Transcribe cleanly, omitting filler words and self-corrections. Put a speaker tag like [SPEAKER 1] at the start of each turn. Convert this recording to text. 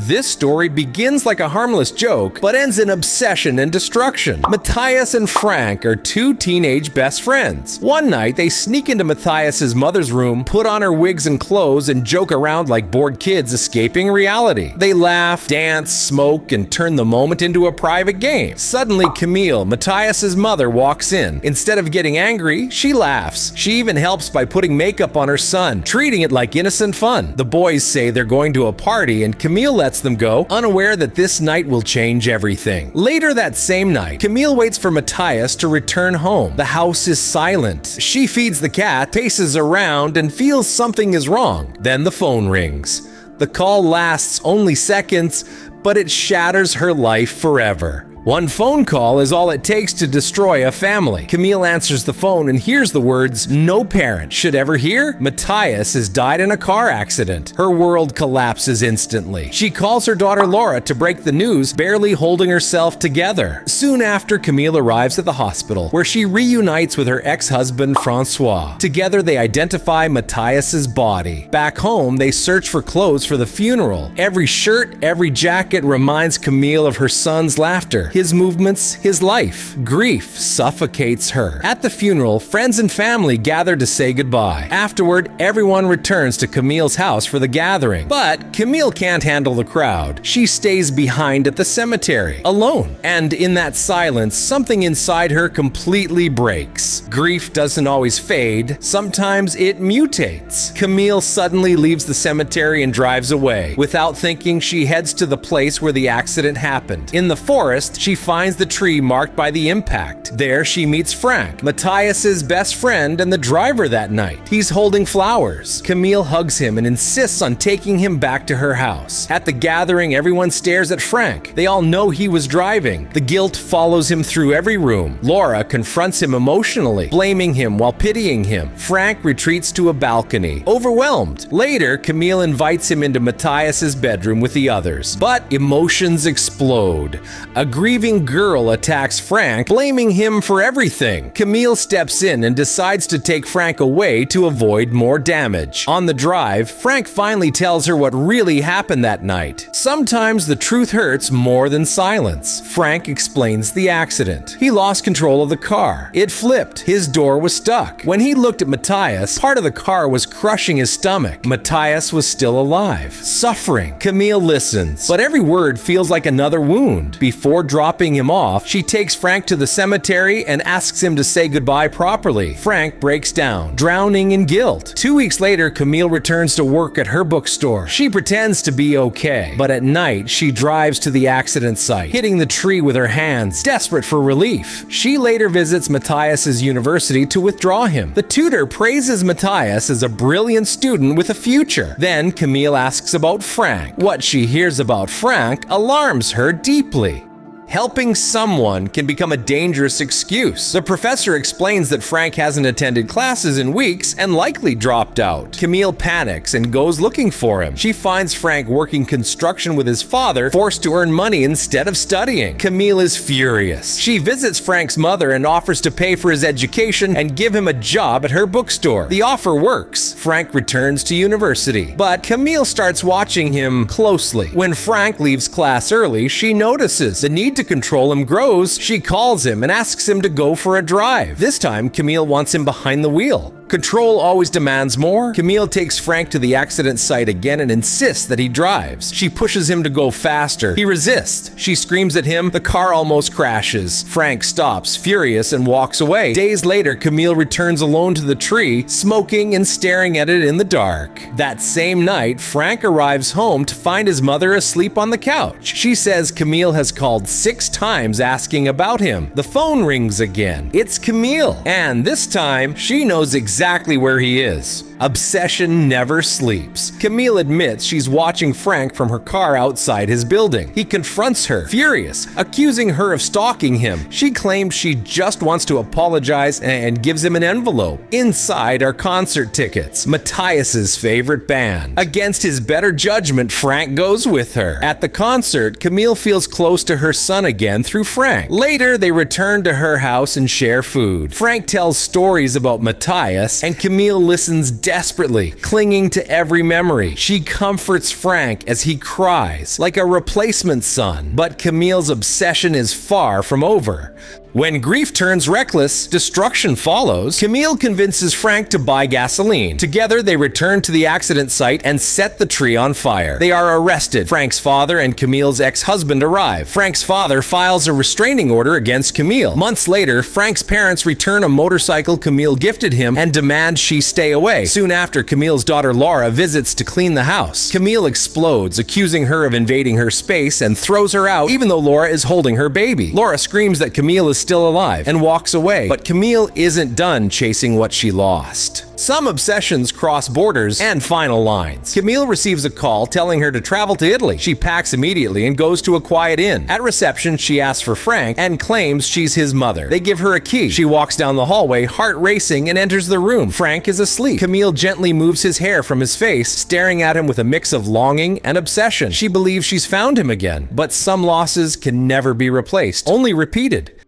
[SPEAKER 1] This story begins like a harmless joke, but ends in obsession and destruction. Matthias and Frank are two teenage best friends. One night, they sneak into Matthias's mother's room, put on her wigs and clothes, and joke around like bored kids escaping reality. They laugh, dance, smoke, and turn the moment into a private game. Suddenly, Camille, Matthias's mother, walks in. Instead of getting angry, she laughs. She even helps by putting makeup on her son, treating it like innocent fun. The boys say they're going to a party, and Camille lets them go, unaware that this night will change everything. Later that same night, Camille waits for Matthias to return home. The house is silent. She feeds the cat, paces around, and feels something is wrong. Then the phone rings. The call lasts only seconds, but it shatters her life forever. One phone call is all it takes to destroy a family. Camille answers the phone and hears the words no parent should ever hear. Matthias has died in a car accident. Her world collapses instantly. She calls her daughter Laura to break the news, barely holding herself together. Soon after, Camille arrives at the hospital, where she reunites with her ex-husband Francois. Together, they identify Matthias's body. Back home, they search for clothes for the funeral. Every shirt, every jacket reminds Camille of her son's laughter, his movements, his life. Grief suffocates her. At the funeral, friends and family gather to say goodbye. Afterward, everyone returns to Camille's house for the gathering. But Camille can't handle the crowd. She stays behind at the cemetery, alone. And in that silence, something inside her completely breaks. Grief doesn't always fade. Sometimes it mutates. Camille suddenly leaves the cemetery and drives away. Without thinking, she heads to the place where the accident happened. In the forest, she finds the tree marked by the impact. There she meets Frank, Matthias's best friend and the driver that night. He's holding flowers. Camille hugs him and insists on taking him back to her house. At the gathering, everyone stares at Frank. They all know he was driving. The guilt follows him through every room. Laura confronts him emotionally, blaming him while pitying him. Frank retreats to a balcony, overwhelmed. Later, Camille invites him into Matthias's bedroom with the others. But emotions explode. A grieving girl attacks Frank, blaming him for everything. Camille steps in and decides to take Frank away to avoid more damage. On the drive, Frank finally tells her what really happened that night. Sometimes the truth hurts more than silence. Frank explains the accident. He lost control of the car. It flipped. His door was stuck. When he looked at Matthias, part of the car was crushing his stomach. Matthias was still alive, suffering. Camille listens, but every word feels like another wound. Before dropping him off, she takes Frank to the cemetery and asks him to say goodbye properly. Frank breaks down, drowning in guilt. 2 weeks later, Camille returns to work at her bookstore. She pretends to be okay, but at night, she drives to the accident site, hitting the tree with her hands, desperate for relief. She later visits Matthias's university to withdraw him. The tutor praises Matthias as a brilliant student with a future. Then Camille asks about Frank. What she hears about Frank alarms her deeply. Helping someone can become a dangerous excuse. The professor explains that Frank hasn't attended classes in weeks and likely dropped out. Camille panics and goes looking for him. She finds Frank working construction with his father, forced to earn money instead of studying. Camille is furious. She visits Frank's mother and offers to pay for his education and give him a job at her bookstore. The offer works. Frank returns to university, but Camille starts watching him closely. When Frank leaves class early, she notices the need to control him grows. She calls him and asks him to go for a drive. This time, Camille wants him behind the wheel. Control always demands more. Camille takes Frank to the accident site again and insists that he drives. She pushes him to go faster. He resists. She screams at him. The car almost crashes. Frank stops, furious, and walks away. Days later, Camille returns alone to the tree, smoking and staring at it in the dark. That same night, Frank arrives home to find his mother asleep on the couch. She says Camille has called 6 times asking about him. The phone rings again. It's Camille, and this time, she knows exactly where he is. Obsession never sleeps. Camille admits she's watching Frank from her car outside his building. He confronts her, furious, accusing her of stalking him. She claims she just wants to apologize and gives him an envelope. Inside are concert tickets, Matthias's favorite band. Against his better judgment, Frank goes with her. At the concert, Camille feels close to her son again through Frank. Later, they return to her house and share food. Frank tells stories about Matthias Yes, and Camille listens desperately, clinging to every memory. She comforts Frank as he cries, like a replacement son. But Camille's obsession is far from over. When grief turns reckless, destruction follows. Camille convinces Frank to buy gasoline. Together, they return to the accident site and set the tree on fire. They are arrested. Frank's father and Camille's ex-husband arrive. Frank's father files a restraining order against Camille. Months later, Frank's parents return a motorcycle Camille gifted him and demand she stay away. Soon after, Camille's daughter Laura visits to clean the house. Camille explodes, accusing her of invading her space, and throws her out even though Laura is holding her baby. Laura screams that Camille is still alive and walks away, but Camille isn't done chasing what she lost. Some obsessions cross borders and final lines. Camille receives a call telling her to travel to Italy. She packs immediately and goes to a quiet inn. At reception, she asks for Frank and claims she's his mother. They give her a key. She walks down the hallway, heart racing, and enters the room. Frank is asleep. Camille gently moves his hair from his face, staring at him with a mix of longing and obsession. She believes she's found him again, but some losses can never be replaced, only repeated.